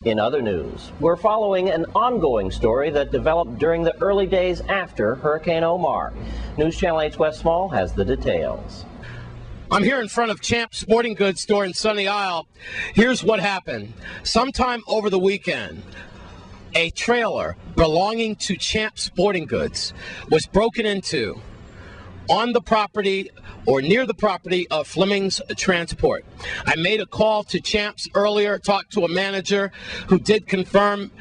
In other news, we're following an ongoing story that developed during the early days after Hurricane Omar. News Channel 8's Wes Small has the details. I'm here in front of Champ Sporting Goods store in Sunny Isle. Here's what happened. Sometime over the weekend, a trailer belonging to Champ Sporting Goods was broken into on the property or near the property of Fleming's Transport. I made a call to Champs earlier, talked to a manager who did confirm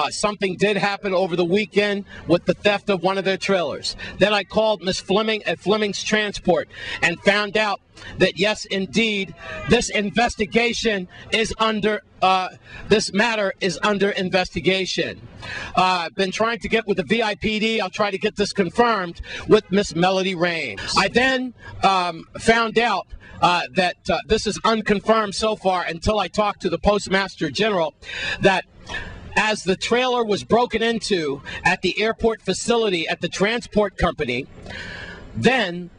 something did happen over the weekend with the theft of one of their trailers. Then I called Miss Fleming at Fleming's Transport and found out that yes, indeed, this investigation is under, this matter is under investigation. I've been trying to get with the VIPD. I'll try to get this confirmed with Miss Melody Raines. I then found out that this is unconfirmed so far until I talked to the Postmaster General, that as the trailer was broken into at the airport facility at the transport company, then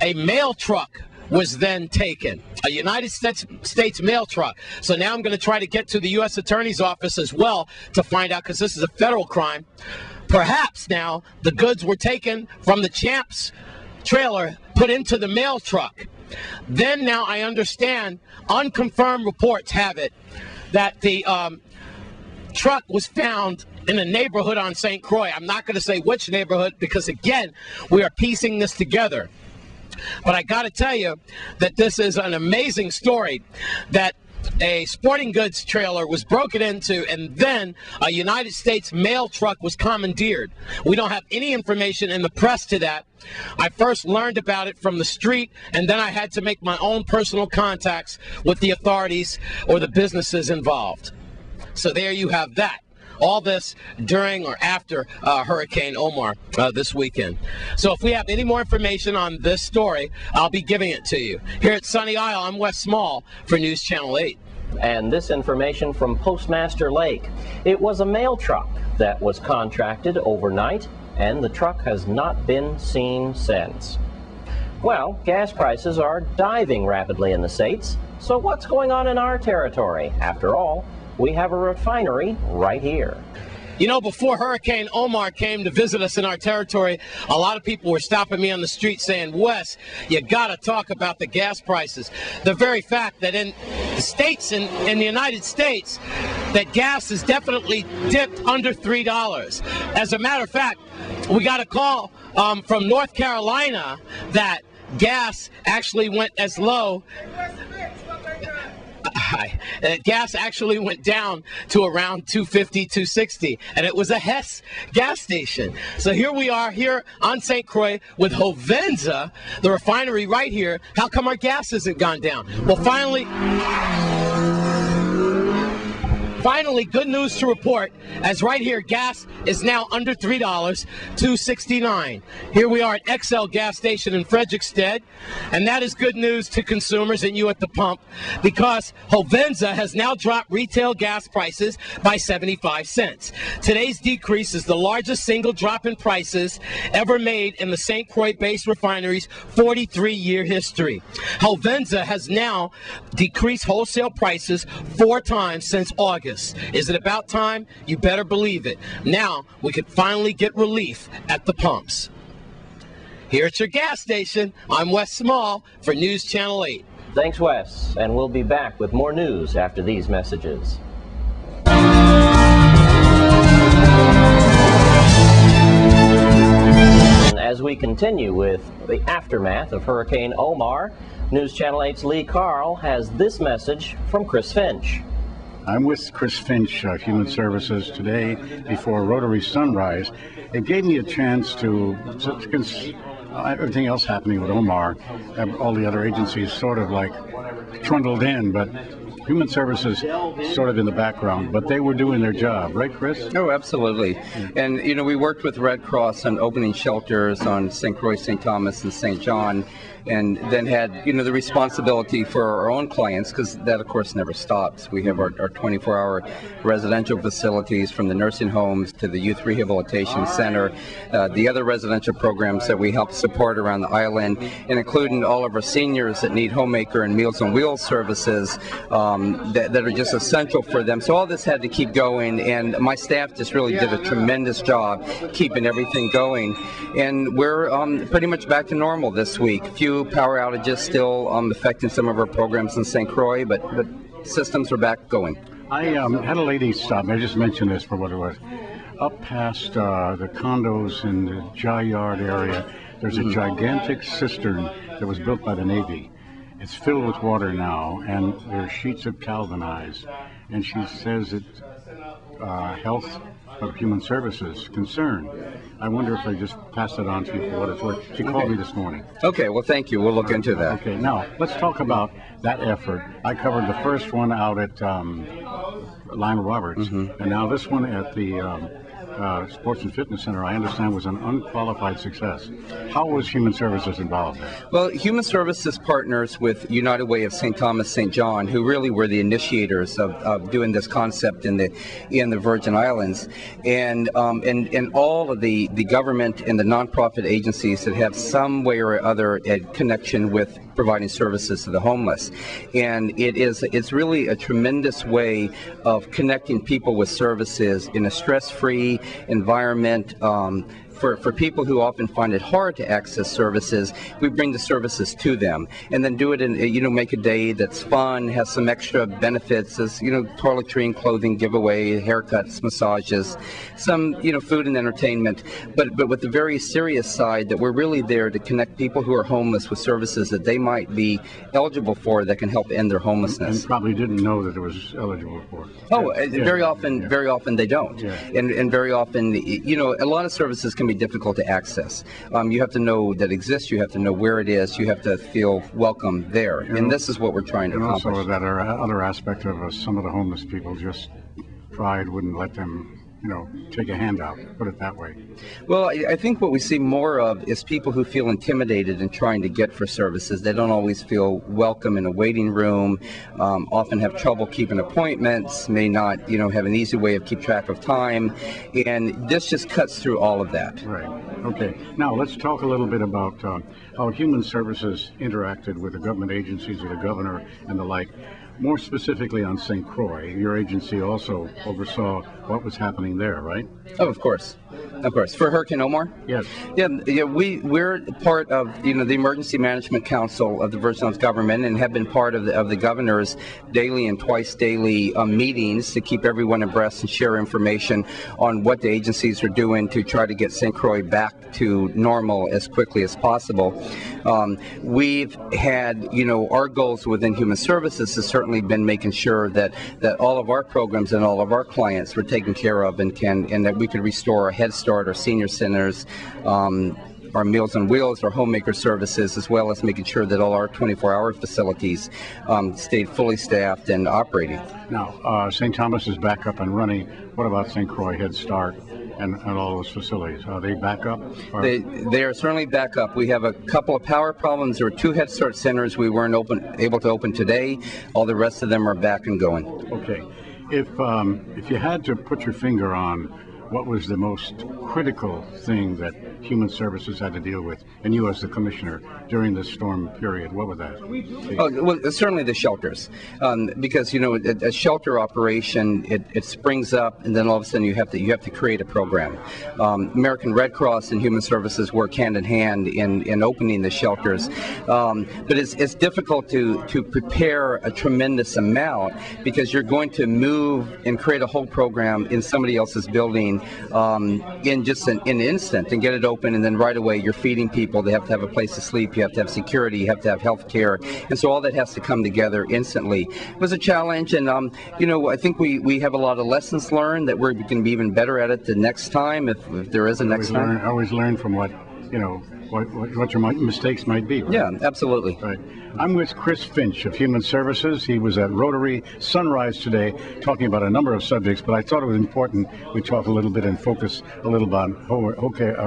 a mail truck was then taken, a United States mail truck. So now I'm going to try to get to the U.S. Attorney's Office as well to find out, because this is a federal crime. Perhaps now the goods were taken from the Champs trailer, put into the mail truck. Then now I understand, unconfirmed reports have it, that the truck was found in a neighborhood on St. Croix. I'm not going to say which neighborhood, because again, we are piecing this together. But I got to tell you that this is an amazing story, that a sporting goods trailer was broken into and then a United States mail truck was commandeered. We don't have any information in the press to that. I first learned about it from the street, and then I had to make my own personal contacts with the authorities or the businesses involved. So there you have that. All this during or after Hurricane Omar this weekend. So if we have any more information on this story, I'll be giving it to you. Here at Sunny Isle, I'm Wes Small for News Channel 8. And this information from Postmaster Lake. It was a mail truck that was contracted overnight, and the truck has not been seen since. Well, gas prices are diving rapidly in the States. So what's going on in our territory? After all, we have a refinery right here. You know, before Hurricane Omar came to visit us in our territory, a lot of people were stopping me on the street saying, Wes, you got to talk about the gas prices. The very fact that in the states, in the United States, that gas has definitely dipped under $3. As a matter of fact, we got a call from North Carolina that gas actually went as low. Gas actually went down to around $2.50, $2.60, and it was a Hess gas station. So here we are here on St. Croix with Hovenza, the refinery right here. How come our gas hasn't gone down? Well, Finally, good news to report, as right here, gas is now under $3, $2.69. Here we are at XL gas station in Frederiksted, and that is good news to consumers and you at the pump, because Hovenza has now dropped retail gas prices by 75 cents. Today's decrease is the largest single drop in prices ever made in the St. Croix-based refinery's 43-year history. Hovenza has now decreased wholesale prices 4 times since August. Is it about time? You better believe it. Now we can finally get relief at the pumps. Here at your gas station, I'm Wes Small for News Channel 8. Thanks, Wes, and we'll be back with more news after these messages. As we continue with the aftermath of Hurricane Omar, News Channel 8's Lee Carl has this message from Chris Finch. I'm with Chris Finch, Human Services, today before Rotary Sunrise. It gave me a chance to everything else happening with Omar, all the other agencies sort of like trundled in, but Human Services sort of in the background, but they were doing their job, right, Chris? Oh, absolutely. And, you know, we worked with Red Cross on opening shelters on St. Croix, St. Thomas, and St. John, and then had, the responsibility for our own clients, because that, of course, never stops. We have our 24-hour residential facilities, from the nursing homes to the youth rehabilitation center, the other residential programs that we help support around the island, and including all of our seniors that need homemaker and Meals on Wheels services that are just essential for them. So all this had to keep going, and my staff just really did a tremendous job keeping everything going. And we're pretty much back to normal this week. A few power outages still affecting some of our programs in St. Croix, but systems are back going. I had a lady stop me. I just mentioned this for what it was. Up past the condos in the Jai Yard area, there's a gigantic cistern that was built by the Navy. It's filled with water now, and their sheets have galvanized. And she says it's health of human services concern. I wonder if I just pass it on to you for what it's worth. She called me this morning. Okay, well, thank you. We'll look into that. Okay, now let's talk about that effort. I covered the first one out at Lionel Roberts, and now this one at the Sports and Fitness Center, I understand, was an unqualified success. How was Human Services involved there? Well, Human Services partners with United Way of St. Thomas St. John, who really were the initiators of doing this concept in the Virgin Islands, and all of the government and the nonprofit agencies that have some way or other a connection with providing services to the homeless. And it's really a tremendous way of connecting people with services in a stress-free environment. For people who often find it hard to access services, we bring the services to them, and then do it in, make a day that's fun, has some extra benefits, as, toiletry and clothing giveaway, haircuts, massages, some, food and entertainment, but with the very serious side that we're really there to connect people who are homeless with services that they might be eligible for that can help end their homelessness. And probably didn't know that it was eligible for. Oh, very often they don't. Yeah. And very often, a lot of services can be difficult to access. You have to know that it exists, you have to know where it is, you have to feel welcome there. And this is what we're trying to accomplish. And also that other aspect of some of the homeless people, just pride wouldn't let them take a handout, put it that way. Well, I think what we see more of is people who feel intimidated in trying to get for services. They don't always feel welcome in a waiting room, often have trouble keeping appointments, may not, have an easy way of keep track of time, and this just cuts through all of that. Right. Okay. Now, let's talk a little bit about how Human Services interacted with the government agencies, with the governor and the like. More specifically on St. Croix, your agency also oversaw what was happening there, right? Oh, of course. For Hurricane Omar? Yes. Yeah, we're part of the Emergency Management Council of the Virgin Islands government, and have been part of the governor's daily and twice daily meetings to keep everyone abreast and share information on what the agencies are doing to try to get St. Croix back to normal as quickly as possible. We've had, our goals within Human Services has certainly been making sure that all of our programs and all of our clients were taken care of, and that we could restore our Head Start, our senior centers, our Meals on Wheels, our homemaker services, as well as making sure that all our 24-hour facilities stayed fully staffed and operating. Now, St. Thomas is back up and running. What about St. Croix, Head Start, and all those facilities? Are they back up? They are certainly back up. We have a couple of power problems. There were 2 Head Start centers we weren't able to open today. All the rest of them are back and going. Okay. If you had to put your finger on what was the most critical thing that Human Services had to deal with, and you as the commissioner, during this storm period, what was that? Oh, well, certainly the shelters, because a shelter operation, it springs up, and then all of a sudden you have to create a program. American Red Cross and Human Services work hand in hand in opening the shelters, but it's difficult to prepare a tremendous amount, because you're going to move and create a whole program in somebody else's building in just an instant, and get it open, and then right away you're feeding people. They have to have a place to sleep, you have to have security, you have to have health care, and so all that has to come together instantly. It was a challenge, and I think we have a lot of lessons learned that we're going to be even better at it the next time, if there is a next time. Always learn from what your mistakes might be. Right? Yeah, absolutely. Right. I'm with Chris Finch of Human Services. He was at Rotary Sunrise today talking about a number of subjects, but I thought it was important we talk a little bit and focus a little bit on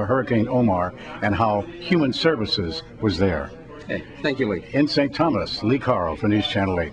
Hurricane Omar and how Human Services was there. Okay. Thank you, Lee. In St. Thomas, Lee Carl for News Channel 8.